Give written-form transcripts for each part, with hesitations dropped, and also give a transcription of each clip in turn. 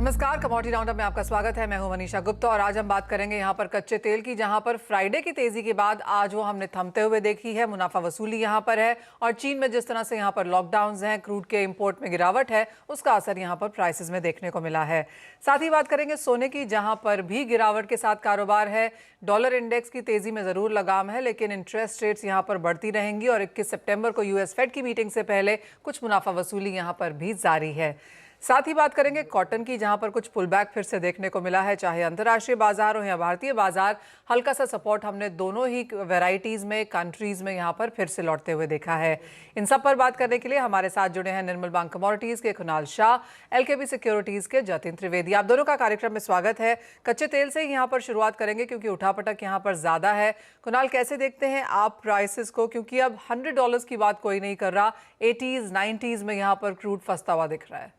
नमस्कार, commodity roundup में आपका स्वागत है। मैं हूं मनीषा गुप्ता और आज हम बात करेंगे यहां पर कच्चे तेल की, जहां पर फ्राइडे की तेजी के बाद आज वो हमने थमते हुए देखी है। मुनाफा वसूली यहां पर है और चीन में जिस तरह से यहां पर लॉकडाउन्स हैं, क्रूड के इंपोर्ट में गिरावट है, उसका असर यहां पर प्राइसेस में देखने को मिला है। साथ ही बात करेंगे सोने की, जहां पर भी गिरावट के साथ कारोबार है। डॉलर इंडेक्स की तेजी में जरूर लगाम है, लेकिन इंटरेस्ट रेट्स यहां पर बढ़ती रहेंगी और 21 सितंबर को यूएस फेड की मीटिंग से पहले कुछ मुनाफा वसूली यहां पर भी जारी है। साथ ही बात करेंगे कॉटन की, जहां पर कुछ पुलबैक फिर से देखने को मिला है। चाहे अंतर्राष्ट्रीय बाजार हो या भारतीय बाजार, हल्का सा सपोर्ट हमने दोनों ही वैरायटीज में, कंट्रीज में यहां पर फिर से लौटते हुए देखा है। इन सब पर बात करने के लिए हमारे साथ जुड़े हैं निर्मल बांग कमोडिटीज के कुणाल शाह, एलकेबी सिक्योरिटीज के जतिन त्रिवेदी। आप दोनों का कार्यक्रम में स्वागत है। कच्चे तेल से ही यहाँ पर शुरुआत करेंगे क्योंकि उठापटक यहाँ पर ज्यादा है। कुणाल, कैसे देखते हैं आप प्राइसेस को, क्योंकि अब $100 की बात कोई नहीं कर रहा, 80s 90s में यहाँ पर क्रूड फंसता हुआ दिख रहा है।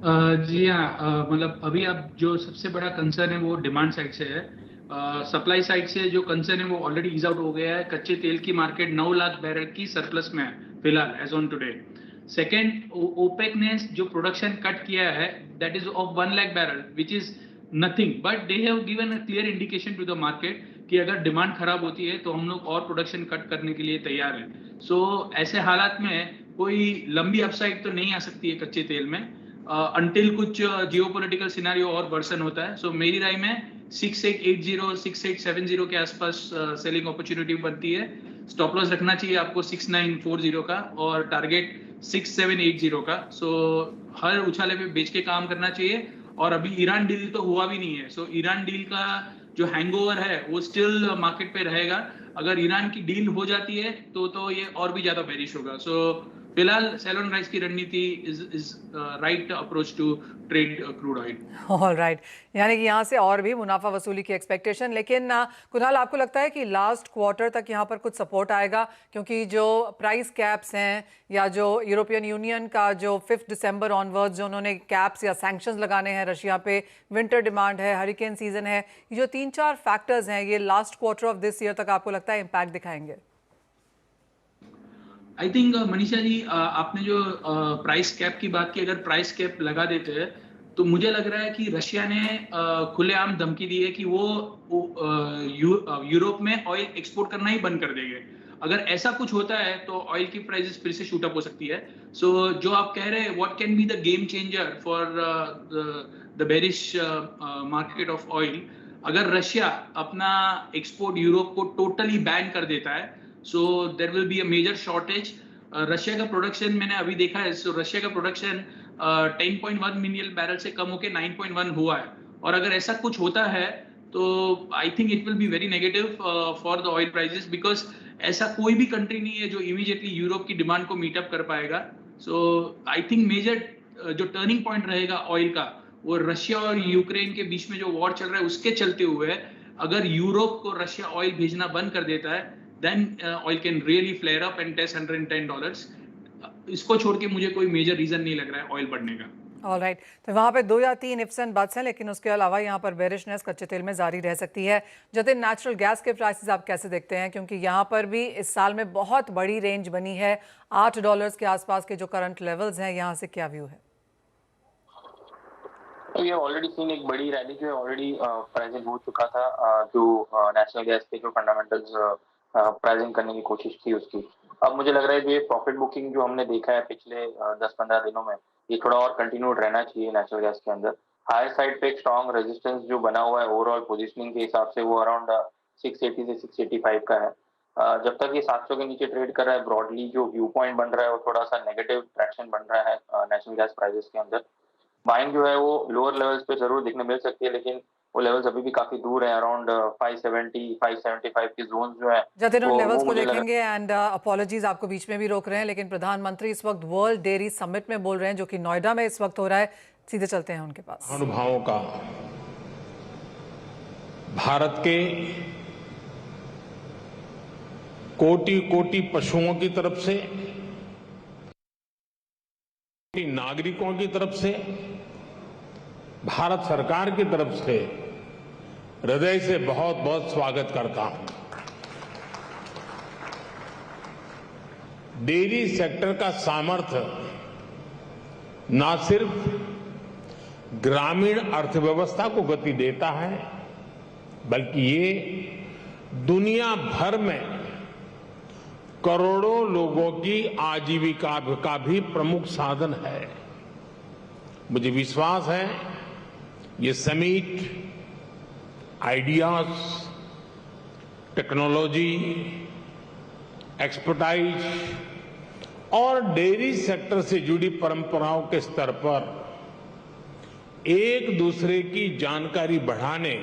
जी हाँ, मतलब अभी अब जो सबसे बड़ा कंसर्न है वो डिमांड साइड से है। सप्लाई साइड से जो कंसर्न है वो ऑलरेडी ईज आउट हो गया है। कच्चे तेल की मार्केट 9 लाख बैरल की सरप्लस में है फिलहाल as on today. Second, OPEC ने जो प्रोडक्शन कट किया है that is of 1 lakh barrel which is nothing, but they have given a clear indication to the market कि अगर डिमांड खराब होती है तो हम लोग और प्रोडक्शन कट करने के लिए तैयार हैं। सो ऐसे हालात में कोई लंबी अपसाइड तो नहीं आ सकती है कच्चे तेल में अंटिल कुछ जियोपॉलिटिकल सिनेरियो और वर्सन होता है। सो मेरी राय में 6880 6870 के आसपास सेलिंग अपॉर्चुनिटी बनती है। स्टॉप लॉस रखना चाहिए आपको 6940 का और टारगेट 6780 का। सो हर उछाले पे बेच के काम करना चाहिए। और अभी ईरान डील तो हुआ भी नहीं है, सो ईरान डील का जो हैंगओवर है वो स्टिल मार्केट पे रहेगा। अगर ईरान की डील हो जाती है तो ये और भी ज्यादा बेरिश होगा। सो फिलहाल सेल ऑन राइज की रणनीति is right approach to trade crude oil. All right, यानी कि यहाँ से और भी मुनाफा वसूली की एक्सपेक्टेशन। लेकिन कुणाल, आपको लगता है कि लास्ट क्वार्टर तक यहाँ पर कुछ सपोर्ट आएगा? क्योंकि जो प्राइस कैप्स हैं या जो यूरोपियन यूनियन का जो 5 दिसंबर ऑनवर्ड्स जो उन्होंने कैप्स या सैंक्शंस लगाने हैं रशिया पे, विंटर डिमांड है, हरिकेन सीजन है, ये जो 3-4 फैक्टर्स हैं, ये last quarter of this year तक आपको लगता है इम्पैक्ट दिखाएंगे? आई थिंक मनीषा जी, आपने जो प्राइस कैप की बात की, अगर प्राइस कैप लगा देते हैं तो मुझे लग रहा है कि रशिया ने खुलेआम धमकी दी है कि वो यूरोप में ऑयल एक्सपोर्ट करना ही बंद कर देंगे। अगर ऐसा कुछ होता है तो ऑयल की प्राइसेस फिर से शूट अप हो सकती है। सो जो आप कह रहे हैं what can be the game changer for the bearish market of oil, अगर रशिया अपना एक्सपोर्ट यूरोप को टोटली बैन कर देता है so there will be a major shortage. Russia का प्रोडक्शन मैंने अभी देखा है, सो रशिया का प्रोडक्शन 10.1 मिलियन बैरल से कम होकर 9.1 हुआ है। और अगर ऐसा कुछ होता है तो I think it will be very negative for the oil prices, because ऐसा कोई भी कंट्री नहीं है जो इमीडिएटली यूरोप की डिमांड को मीटअप कर पाएगा। सो आई थिंक मेजर जो टर्निंग पॉइंट रहेगा ऑयल का वो रशिया और यूक्रेन के बीच में जो वॉर चल रहा है उसके चलते हुए, अगर यूरोप को रशिया ऑयल भेजना बंद कर देता है then oil can really flare up and test $110। इसको छोड़ के मुझे कोई मेजर रीजन नहीं लग रहा है ऑयल बढ़ने का। ऑल राइट, तो वहाँ पे 2 या 3 इफ्स एंड बट्स हैं, लेकिन उसके अलावा यहाँ पर बेरिशनेस कच्चे तेल में जारी रह सकती है। जतिन, नेचुरल गैस के प्राइसेस आप कैसे देखते हैं? क्योंकि यहाँ पर भी इस साल में बहुत बड़ी रेंज बनी है, $8 के आसपास के जो करंट लेवल्स हैं, यहाँ से क्या व्यू है? तो ये ऑलरेडी सीन एक बड़ी रैली जो है ऑलरेडी प्राइसिंग हो चुका था। जो नेशनल गैस के जो फंडामेंटल्स प्राइसिंग करने की कोशिश थी उसकी, अब मुझे लग रहा है ये प्रॉफिट बुकिंग जो हमने देखा है पिछले 10-15 दिनों में, ये थोड़ा और कंटिन्यूड रहना चाहिए नेचुरल गैस के अंदर। हायर साइड पे एक स्ट्रॉन्ग रेजिस्टेंस जो बना हुआ है ओवरऑल पोजीशनिंग के हिसाब से, वो अराउंड 680 से 685 का है। जब तक ये 700 के नीचे ट्रेड कर रहा है, ब्रॉडली जो व्यू पॉइंट बन रहा है वो थोड़ा सा नेगेटिव ट्रैक्शन बन रहा है नेचुरल गैस प्राइसेस के अंदर। बाइंग जो है वो लोअर लेवल्स पे जरूर दिखने मिल सकती है, लेकिन वो लेवल्स अभी भी काफी दूर है। अराउंड 570 575 की जोन जो है जतिन, उन लेवल्स को देखेंगे। एंड अपॉलॉजीज, आपको बीच में भी रोक रहे हैं, लेकिन प्रधानमंत्री इस वक्त वर्ल्ड डेयरी समिट में बोल रहे हैं, जो कि नोएडा में इस वक्त हो रहा है। सीधे चलते हैं उनके पास। अनुभवों का भारत के कोटि कोटि पशुओं की तरफ से, नागरिकों की तरफ से, भारत सरकार की तरफ से हृदय से बहुत बहुत स्वागत करता हूं। डेयरी सेक्टर का सामर्थ्य न सिर्फ ग्रामीण अर्थव्यवस्था को गति देता है, बल्कि ये दुनिया भर में करोड़ों लोगों की आजीविका का भी प्रमुख साधन है। मुझे विश्वास है ये समिट आइडियाज, टेक्नोलॉजी, एक्सपर्टाइज और डेयरी सेक्टर से जुड़ी परंपराओं के स्तर पर एक दूसरे की जानकारी बढ़ाने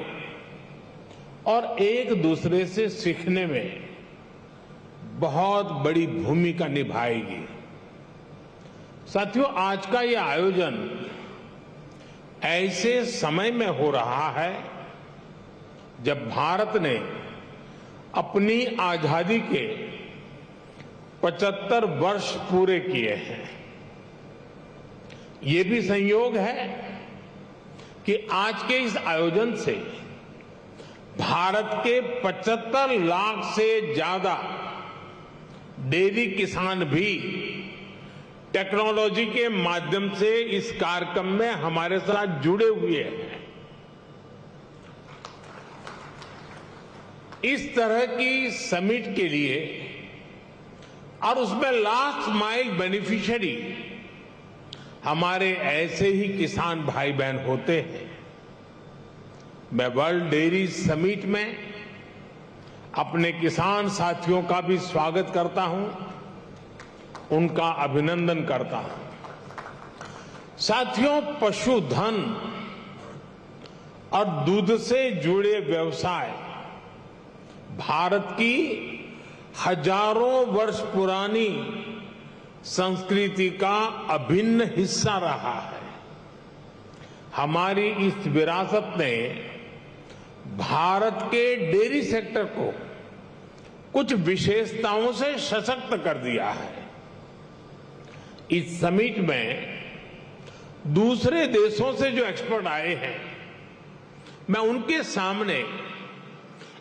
और एक दूसरे से सीखने में बहुत बड़ी भूमिका निभाएगी। साथियों, आज का ये आयोजन ऐसे समय में हो रहा है जब भारत ने अपनी आजादी के 75 वर्ष पूरे किए हैं। ये भी संयोग है कि आज के इस आयोजन से भारत के 75 लाख से ज्यादा डेयरी किसान भी टेक्नोलॉजी के माध्यम से इस कार्यक्रम में हमारे साथ जुड़े हुए हैं। इस तरह की समिट के लिए और उसमें लास्ट माइल बेनिफिशियरी हमारे ऐसे ही किसान भाई बहन होते हैं। मैं वर्ल्ड डेयरी समिट में अपने किसान साथियों का भी स्वागत करता हूं, उनका अभिनंदन करता हूं। साथियों, पशुधन और दूध से जुड़े व्यवसाय भारत की हजारों वर्ष पुरानी संस्कृति का अभिन्न हिस्सा रहा है। हमारी इस विरासत ने भारत के डेयरी सेक्टर को कुछ विशेषताओं से सशक्त कर दिया है। इस समिट में दूसरे देशों से जो एक्सपर्ट आए हैं, मैं उनके सामने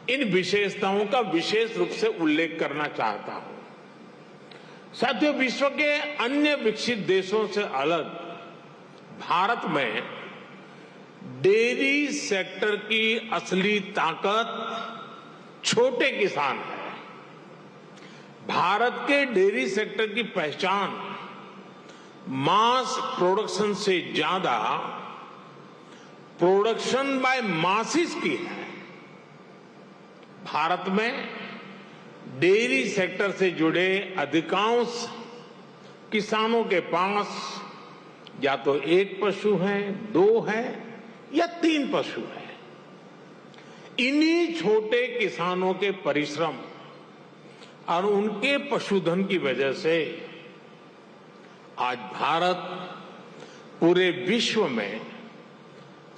इन विशेषताओं का विशेष रूप से उल्लेख करना चाहता हूं। साथियों, विश्व के अन्य विकसित देशों से अलग भारत में डेयरी सेक्टर की असली ताकत छोटे किसान है। भारत के डेयरी सेक्टर की पहचान मास प्रोडक्शन से ज्यादा प्रोडक्शन बाय मासिस की है। भारत में डेयरी सेक्टर से जुड़े अधिकांश किसानों के पास या तो एक पशु है, 2 है या 3 पशु है। इन्हीं छोटे किसानों के परिश्रम और उनके पशुधन की वजह से आज भारत पूरे विश्व में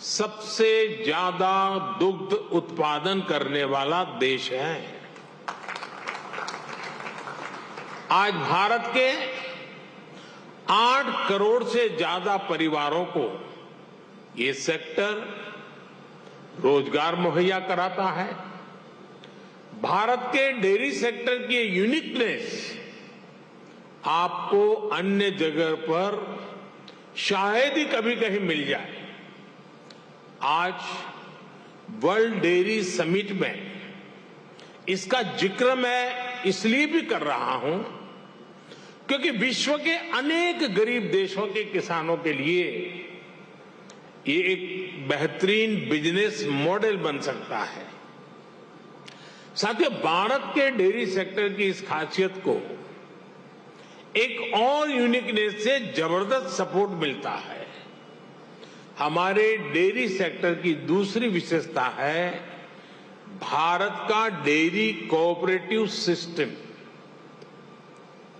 सबसे ज्यादा दुग्ध उत्पादन करने वाला देश है। आज भारत के 8 करोड़ से ज्यादा परिवारों को ये सेक्टर रोजगार मुहैया कराता है। भारत के डेयरी सेक्टर की यूनिकनेस आपको अन्य जगह पर शायद ही कभी कहीं मिल जाए। आज वर्ल्ड डेयरी समिट में इसका जिक्र मैं इसलिए भी कर रहा हूं क्योंकि विश्व के अनेक गरीब देशों के किसानों के लिए ये एक बेहतरीन बिजनेस मॉडल बन सकता है। साथियों, भारत के डेयरी सेक्टर की इस खासियत को एक और यूनिकनेस से जबरदस्त सपोर्ट मिलता है। हमारे डेयरी सेक्टर की दूसरी विशेषता है भारत का डेयरी कोऑपरेटिव सिस्टम।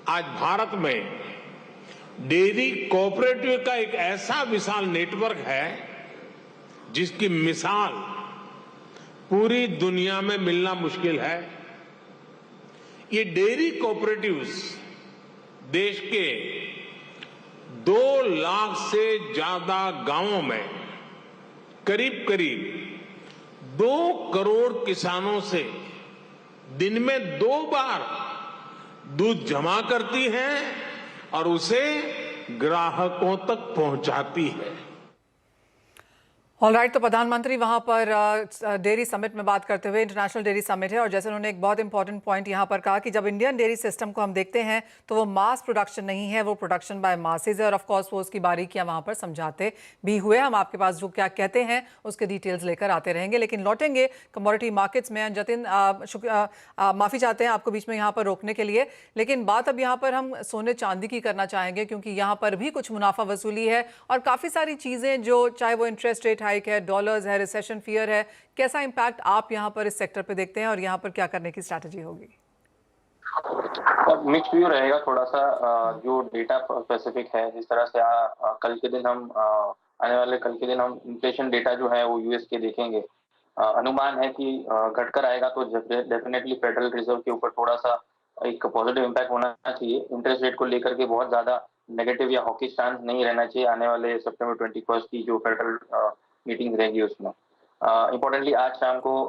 आज भारत में डेयरी कोऑपरेटिव का एक ऐसा विशाल नेटवर्क है जिसकी मिसाल पूरी दुनिया में मिलना मुश्किल है। ये डेयरी कोऑपरेटिव्स देश के 2 लाख से ज्यादा गांवों में करीब करीब 2 करोड़ किसानों से दिन में 2 बार दूध जमा करती हैं और उसे ग्राहकों तक पहुंचाती है। ऑलराइट, तो प्रधानमंत्री वहां पर डेयरी समिट में बात करते हुए, इंटरनेशनल डेयरी समिट है और जैसे उन्होंने एक बहुत इंपॉर्टेंट पॉइंट यहां पर कहा कि जब इंडियन डेयरी सिस्टम को हम देखते हैं तो वो मास प्रोडक्शन नहीं है, वो प्रोडक्शन बाय मासेज है और ऑफ कोर्स वो उसकी बारीकियां वहां पर समझाते भी हुए। हम आपके पास जो क्या कहते हैं उसके डिटेल्स लेकर आते रहेंगे, लेकिन लौटेंगे कमोडिटी मार्केट्स में। जतिन, माफी चाहते हैं आपको बीच में यहाँ पर रोकने के लिए, लेकिन बात अब यहाँ पर हम सोने चांदी की करना चाहेंगे क्योंकि यहाँ पर भी कुछ मुनाफा वसूली है और काफी सारी चीजें जो चाहे वो इंटरेस्ट रेट हाइक है, डॉलर्स है, रिसेशन फियर है, कैसा इंपैक्ट आप यहाँ पर इस सेक्टर पे देखते हैं और यहाँ पर क्या करने की स्ट्रैटेजी होगी? मिक्स व्यू रहेगा थोड़ा सा। जो डेटा स्पेसिफिक है, जिस तरह से कल के दिन हम आने वाले कल के दिन हम इन्फ्लेशन डेटा जो है वो यूएस के देखेंगे। अनुमान है कि घटकर आएगा तो डेफिनेटली फेडरल रिजर्व के ऊपर थोड़ा सा एक पॉजिटिव इम्पैक्ट होना चाहिए। इंटरेस्ट रेट को लेकर के बहुत ज्यादा नेगेटिव या हॉकी स्टांस नहीं रहना चाहिए आने वाले सितंबर 21 की जो फेडरल मीटिंग रहेगी उसमें। इम्पोर्टेंटली आज शाम को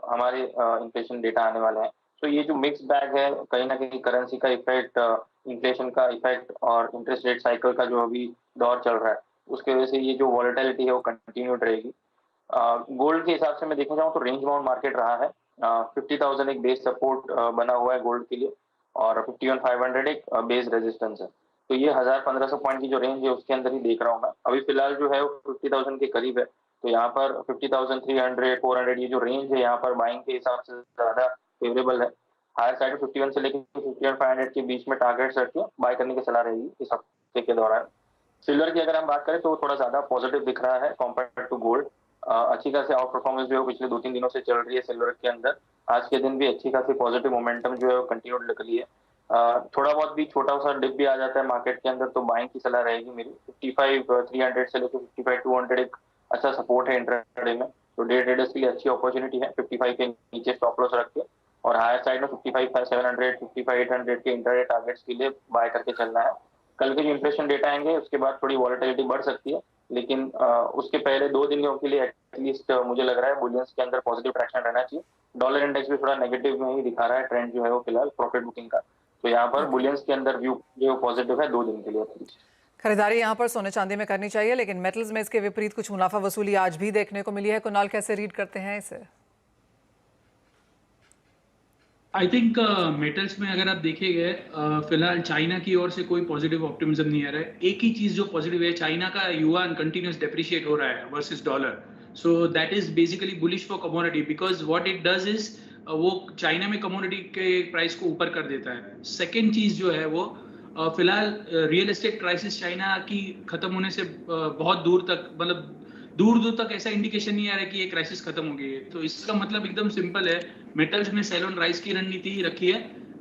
हमारे इन्फ्लेशन डेटा आने वाले हैं। तो ये जो मिक्स बैग है, कहीं ना कहीं करेंसी का इफेक्ट, इन्फ्लेशन का इफेक्ट और इंटरेस्ट रेट साइकिल का जो अभी दौर चल रहा है उसके वजह से ये जो वॉलेटिलिटी है वो कंटिन्यूड रहेगी। गोल्ड के हिसाब से मैं देखना चाहूँ तो रेंज बाउंड मार्केट रहा है। 50,000 एक बेस सपोर्ट बना हुआ है गोल्ड के लिए और 51,500 एक बेस रेजिस्टेंस है। तो ये 1,000-1,500 पॉइंट की जो रेंज है उसके अंदर ही देख रहा हूँ मैं। अभी फिलहाल जो है वो 50,000 के करीब है, तो यहाँ पर 50,300-400 ये जो रेंज है यहाँ पर बाइंग के हिसाब से ज्यादा फेवरेबल है। हायर साइड 51 से लेकर 51,500 के बीच में टारगेट रख के बाय करने की सलाह रहेगी इस हफ्ते के दौरान। सिल्वर की अगर हम बात करें तो थोड़ा ज्यादा पॉजिटिव दिख रहा है कंपेयर टू गोल्ड। अच्छी खासी आउट परफॉर्मेंस जो है पिछले 2-3 दिनों से चल रही है सिल्वर के अंदर। आज के दिन भी अच्छी खासी पॉजिटिव मोमेंटम जो है वो कंटिन्यूड लग रही है। थोड़ा बहुत भी छोटा सा डिप भी आ जाता है मार्केट के अंदर तो बाइंग की सलाह रहेगी मेरी। 55,300 से लेकर 55,200 एक अच्छा सपोर्ट है इंट्राडे में, तो डे ट्रेडर्स के लिए अच्छी अपॉर्चुनिटी है 55 के नीचे स्टॉप लॉस रख के। और हायर साइड में 55,700 55,800 के इंट्राडे टारगेट्स के लिए बाय करके चलना है। कल के जो इन्फ्लेशन डेटा आएंगे उसके बाद थोड़ी वॉलेटिलिटी बढ़ सकती है, लेकिन उसके पहले 2 दिनों के लिए एटलीस्ट मुझे लग रहा है बुलियंस के अंदर पॉजिटिव ट्रैक्शन रहना चाहिए। डॉलर इंडेक्स भी थोड़ा नेगेटिव में ही दिखा रहा है ट्रेंड जो है वो फिलहाल प्रॉफिट बुकिंग का। तो यहाँ पर बुलियंस के अंदर व्यू जो पॉजिटिव है 2 दिन के लिए। खरीदारी यहाँ पर सोने चांदी में करनी चाहिए, लेकिन मेटल्स में इसके विपरीत कुछ मुनाफा वसूली आज भी देखने को मिली है। कुणाल, कैसे रीड करते हैं इसे? आई थिंक मेटल्स में अगर आप देखेंगे फिलहाल चाइना की ओर से कोई पॉजिटिव ऑप्टिमिज्म नहीं आ रहा है। एक ही चीज जो पॉजिटिव है, चाइना का युआन कंटिन्यूस डेप्रिशिएट हो रहा है versus dollar, so that is basically bullish for commodity because what it does is वो चाइना में कमोडिटी के प्राइस को ऊपर कर देता है। सेकेंड चीज जो है वो फिलहाल रियल एस्टेट क्राइसिस चाइना की खत्म होने से बहुत दूर तक, मतलब दूर दूर तक ऐसा इंडिकेशन नहीं आ रहा है कि ये क्राइसिस खत्म हो गई है। तो इसका मतलब एकदम सिंपल है, मेटल्स में सेल ऑन राइज की रणनीति ही रखी है।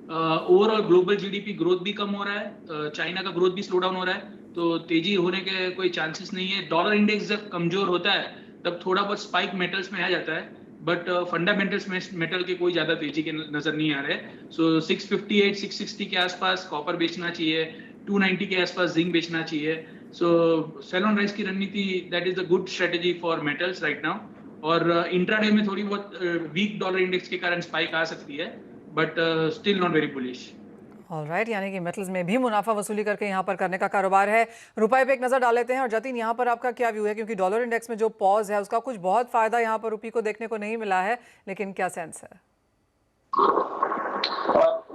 ओवरऑल ग्लोबल जीडीपी ग्रोथ भी कम हो रहा है, चाइना का ग्रोथ भी स्लो डाउन हो रहा है, तो तेजी होने के कोई चांसेस नहीं है। डॉलर इंडेक्स जब कमजोर होता है तब थोड़ा बहुत स्पाइक मेटल्स में आ जाता है, बट फंडामेंटल्स में मेटल के कोई ज्यादा तेजी के नजर नहीं आ रहे। सो 658-660 के आसपास कॉपर बेचना चाहिए, 290 के आसपास जिंक बेचना चाहिए। सो सेल ऑन राइज की रणनीति that is the good strategy for metals right now. और इंट्राडे में थोड़ी बहुत वीक डॉलर इंडेक्स के कारण स्पाइक आ सकती है, but still not very bullish. Alright, यानी कि मेटल्स में भी मुनाफा वसूली करके यहाँ पर करने का कारोबार है। रुपए पे एक नजर डाल लेते हैं। और जतिन, यहाँ पर आपका क्या व्यू है, क्योंकि डॉलर इंडेक्स में जो पॉज है उसका कुछ बहुत फायदा यहाँ पर रुपये को देखने को नहीं मिला है, लेकिन क्या सेंस है?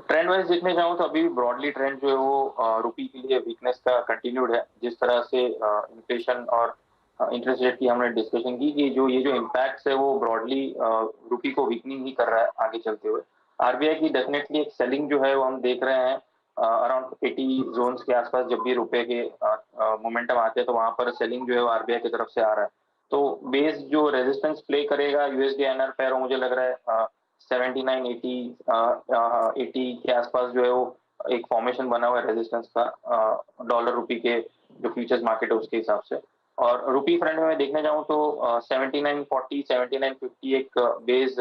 ट्रेंड वाइज देखने जाऊं तो अभी ब्रॉडली ट्रेंड जो है वो रुपी के लिए वीकनेस का कंटिन्यूड है। जिस तरह से इन्फ्लेशन और इंटरेस्ट रेट की हमने डिस्कशन की कि जो ये जो इम्पैक्ट है वो ब्रॉडली रुपी को वीकनिंग ही कर रहा है आगे चलते हुए। आरबीआई की डेफिनेटली एक सेलिंग जो है वो हम देख रहे हैं अराउंड 80 जोन्स के आसपास। जब भी रुपए के मोमेंटम आते हैं तो वहां पर सेलिंग जो है वो आरबीआई की तरफ से आ रहा है। तो बेस जो रेजिस्टेंस प्ले करेगा यूएसडी एनआर पेयर, मुझे लग रहा है 79-80 के आसपास जो है वो एक फॉर्मेशन बना हुआ है रेजिस्टेंस का डॉलर रुपी के जो फ्यूचर्स मार्केट है उसके हिसाब से। और रुपी फ्रंट में मैं देखने जाऊं तो 79.40 79.50 एक बेस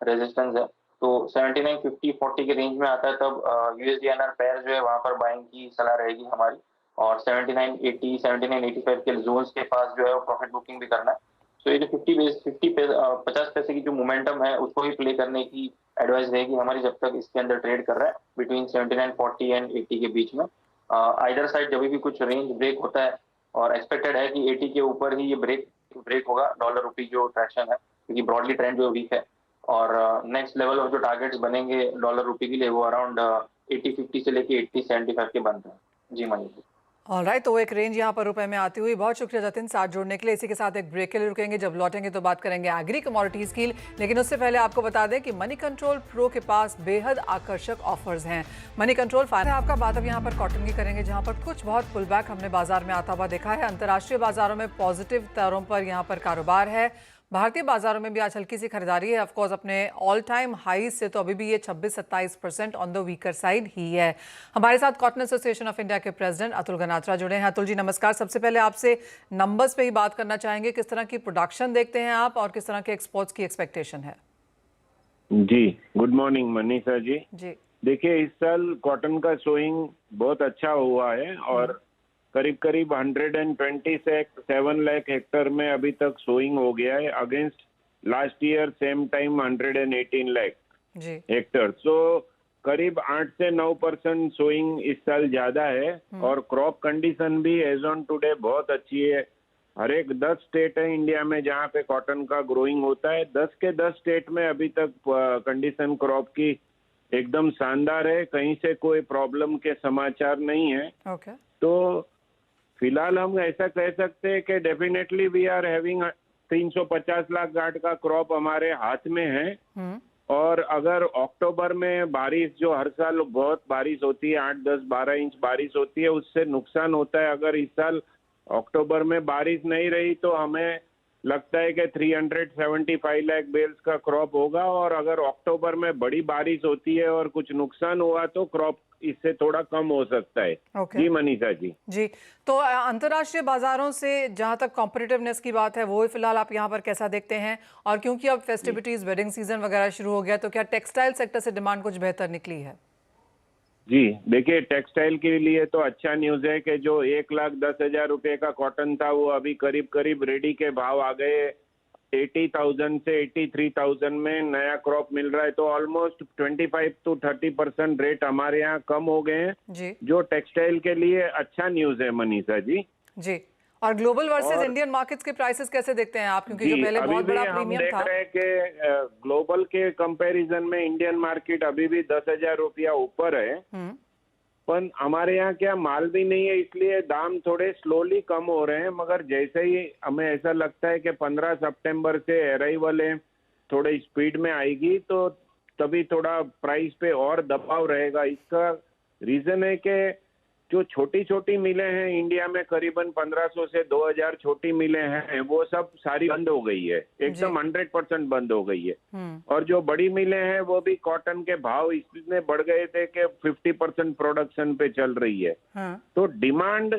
रेजिस्टेंस है। तो 79.50-40 के रेंज में आता है तब यूएसडी एनआर पेयर जो है वहां पर बाइंग की सलाह रहेगी हमारी। और 79.80 79.85 के जोन्स के पास जो है वो प्रॉफिट बुकिंग भी करना है। तो ये जो 50 पैसे की जो मोमेंटम है उसको ही प्ले करने की एडवाइस रहेगी हमारी जब तक इसके अंदर ट्रेड कर रहा है बिटवीन 79.40 एंड 80 के बीच में। आइदर साइड जब भी कुछ रेंज ब्रेक होता है और एक्सपेक्टेड है कि 80 के ऊपर ही ये ब्रेक ब्रेक होगा डॉलर रुपी जो ट्रैक्शन है, क्योंकि ब्रॉडली ट्रेंड जो वीक है, और नेक्स्ट लेवल ऑफ जो टारगेट्स बनेंगे डॉलर रुपी के लिए वो अराउंड 80-50 से लेके 80-75 के बनते हैं। जी मनीष जी। ऑलराइट, तो एक रेंज यहाँ पर रुपए में आती हुई। बहुत शुक्रिया जतिन साथ जुड़ने के लिए। इसी के साथ एक ब्रेक के लिए रुकेंगे, जब लौटेंगे तो बात करेंगे एग्री कमोडिटीज की। लेकिन उससे पहले आपको बता दें कि मनी कंट्रोल प्रो के पास बेहद आकर्षक ऑफर्स हैं। मनी कंट्रोल फाइनल है आपका। बात अब यहाँ पर कॉटन की करेंगे, जहाँ पर कुछ बहुत पुल बैक हमने बाजार में आता हुआ देखा है। अंतर्राष्ट्रीय बाजारों में पॉजिटिव दरों पर यहाँ पर कारोबार है। भारतीय बाजारों में भी आज हल्की सी खरीदारी है। ऑफकोर्स अपने ऑल टाइम हाई से तो अभी भी ये 26-27% ऑन द वीकर साइड ही है। हमारे साथ कॉटन एसोसिएशन ऑफ इंडिया के प्रेसिडेंट अतुल गनात्रा जुड़े हैं। अतुल जी नमस्कार। सबसे पहले आपसे नंबर्स पे ही बात करना चाहेंगे। किस तरह की प्रोडक्शन देखते हैं आप और किस तरह के एक्सपोर्ट्स की एक्सपेक्टेशन है? जी गुड मॉर्निंग मनीषा जी। देखिए इस साल कॉटन का सोइंग बहुत अच्छा हुआ है और करीब करीब 127 लाख हेक्टर में अभी तक सोइंग हो गया है, against last year same time 118 lakh hectare. So करीब 8 से 9% सोइंग इस साल ज्यादा है और क्रॉप कंडीशन भी एज ऑन टुडे बहुत अच्छी है। हर एक 10 स्टेट है इंडिया में जहाँ पे कॉटन का ग्रोइंग होता है। 10 के 10 स्टेट में अभी तक कंडीशन क्रॉप की एकदम शानदार है, कहीं से कोई प्रॉब्लम के समाचार नहीं है। तो फिलहाल हम ऐसा कह सकते हैं कि definitely we are having 350 lakh गांठ का क्रॉप हमारे हाथ में है। और अगर अक्टूबर में बारिश, जो हर साल बहुत बारिश होती है, 8, 10, 12 इंच बारिश होती है, उससे नुकसान होता है। अगर इस साल अक्टूबर में बारिश नहीं रही तो हमें लगता है कि 375 लाख बेल्स का क्रॉप होगा। और अगर अक्टूबर में बड़ी बारिश होती है और कुछ नुकसान हुआ तो क्रॉप इससे थोड़ा कम हो सकता है। जी मनीषा जी। जी, तो अंतर्राष्ट्रीय बाजारों से जहां तक कॉम्पिटिटिवनेस की बात है वो फिलहाल आप यहां पर कैसा देखते हैं? और क्योंकि अब फेस्टिविटीज, वेडिंग सीजन वगैरह शुरू हो गया, तो क्या टेक्सटाइल सेक्टर से डिमांड कुछ बेहतर निकली है? जी देखिए टेक्सटाइल के लिए तो अच्छा न्यूज है कि जो 1,10,000 रुपए का कॉटन था वो अभी करीब करीब रेडी के भाव आ गए 80,000 से 83,000 में नया क्रॉप मिल रहा है। तो ऑलमोस्ट 25 to 30% रेट हमारे यहाँ कम हो गए हैं, जो टेक्सटाइल के लिए अच्छा न्यूज है मनीषा जी। जी, और ग्लोबल वर्सेस इंडियन मार्केट्स के प्राइसेस कैसे देखते हैं आप? क्योंकि जो पहले बहुत बड़ा प्रीमियम था। हम देख रहे हैं कि ग्लोबल के कंपैरिजन में इंडियन मार्केट अभी भी 10,000 रुपया ऊपर है, पर हमारे यहाँ क्या माल भी नहीं है, इसलिए दाम थोड़े स्लोली कम हो रहे हैं। मगर जैसे ही हमें ऐसा लगता है कि 15 सितंबर से अराइवल है, थोड़े स्पीड में आएगी तो तभी थोड़ा प्राइस पे और दबाव रहेगा। इसका रीजन है कि जो छोटी छोटी मिलें हैं इंडिया में, करीबन 1500 से 2000 छोटी मिलें हैं, वो सब सारी बंद हो गई है, एकदम 100% बंद हो गई है। और जो बड़ी मिलें हैं वो भी कॉटन के भाव इतने बढ़ गए थे कि 50% प्रोडक्शन पे चल रही है। तो डिमांड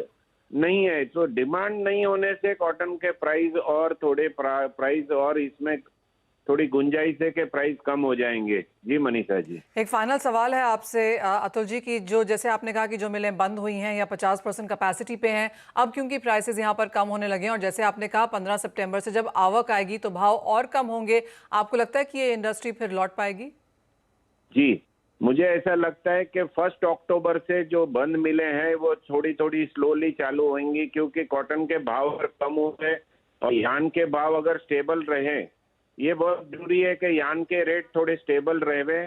नहीं है, तो डिमांड नहीं होने से कॉटन के प्राइस और थोड़े प्राइस और इसमें थोड़ी गुंजाइश है कि प्राइस कम हो जाएंगे। जी मनीषा जी, एक फाइनल सवाल है आपसे अतुल जी की, जो जैसे आपने कहा कि जो मिलें बंद हुई हैं या 50% कैपेसिटी पे हैं, अब क्योंकि प्राइसेस यहाँ पर कम होने लगे हैं और जैसे आपने कहा 15 सितंबर से जब आवक आएगी तो भाव और कम होंगे, आपको लगता है कि ये इंडस्ट्री फिर लौट पाएगी? जी मुझे ऐसा लगता है कि 1 अक्टूबर से जो बंद मिले हैं वो थोड़ी थोड़ी स्लोली चालू होंगी, क्योंकि कॉटन के भाव अगर कम हुए और यान के भाव अगर स्टेबल रहे, ये बहुत जरूरी है कि यान के रेट थोड़े स्टेबल रहे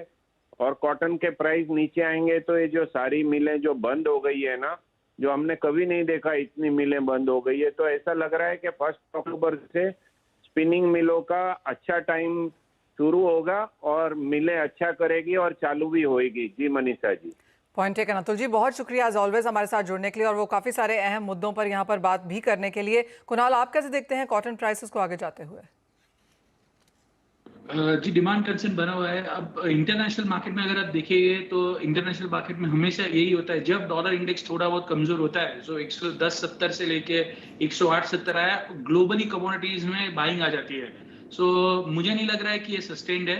और कॉटन के प्राइस नीचे आएंगे तो ये जो सारी मिलें जो बंद हो गई है ना, जो हमने कभी नहीं देखा इतनी मिलें बंद हो गई है, तो ऐसा लग रहा है कि 1 अक्टूबर से स्पिनिंग मिलों का अच्छा टाइम शुरू होगा और मिलें अच्छा करेगी और चालू भी होएगी। जी मनीषा जी। पॉइंट टेकन अतुल जी, बहुत शुक्रिया एज ऑलवेज हमारे साथ जुड़ने के लिए और वो काफी सारे अहम मुद्दों पर यहाँ पर बात भी करने के लिए। कुणाल, आप कैसे देखते हैं कॉटन प्राइसेस को आगे जाते हुए? जी डिमांड कंसर्न बना हुआ है। अब इंटरनेशनल मार्केट में अगर आप देखिए तो इंटरनेशनल मार्केट में हमेशा यही होता है, जब डॉलर इंडेक्स थोड़ा बहुत कमजोर होता है, सो 110-70 से लेके 108-70 आया, ग्लोबली कमोडिटीज में बाइंग आ जाती है। सो मुझे नहीं लग रहा है कि ये सस्टेन्ड है।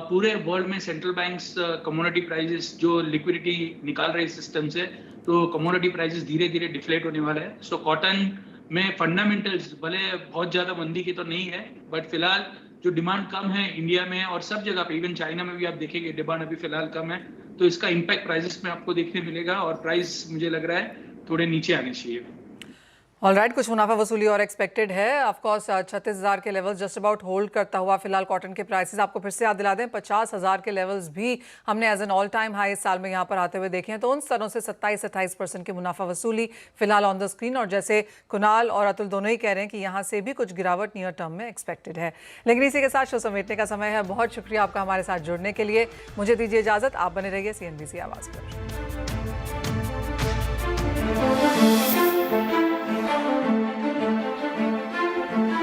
पूरे वर्ल्ड में सेंट्रल बैंक्स कमोडिटी प्राइसेस जो लिक्विडिटी निकाल रहे सिस्टम से, तो कमोडिटी प्राइसेस धीरे धीरे डिफ्लेट होने वाला है। सो कॉटन में फंडामेंटल्स भले बहुत ज्यादा मंदी की तो नहीं है, बट फिलहाल जो डिमांड कम है इंडिया में और सब जगह पे, इवन चाइना में भी आप देखेंगे डिमांड अभी फिलहाल कम है, तो इसका इम्पैक्ट प्राइसेस में आपको देखने मिलेगा और प्राइस मुझे लग रहा है थोड़े नीचे आने चाहिए। ऑलराइट, कुछ मुनाफा वसूली और एक्सपेक्टेड है। ऑफ कोर्स 36,000 के लेवल्स जस्ट अबाउट होल्ड करता हुआ फिलहाल कॉटन के प्राइसेस आपको फिर से याद दिला दें, 50,000 के लेवल्स भी हमने as an all time high इस साल में यहाँ पर आते हुए देखे हैं। तो उन स्तरों से 27-28% की मुनाफा वसूली फिलहाल ऑन द स्क्रीन, और जैसे कुणाल और अतुल दोनों ही कह रहे हैं कि यहाँ से भी कुछ गिरावट नियर टर्म में एक्सपेक्टेड है। लेकिन इसी के साथ शो समेटने का समय है। बहुत शुक्रिया आपका हमारे साथ जुड़ने के लिए। मुझे दीजिए इजाजत, आप बने रहिए CNBC आवाज़ पर।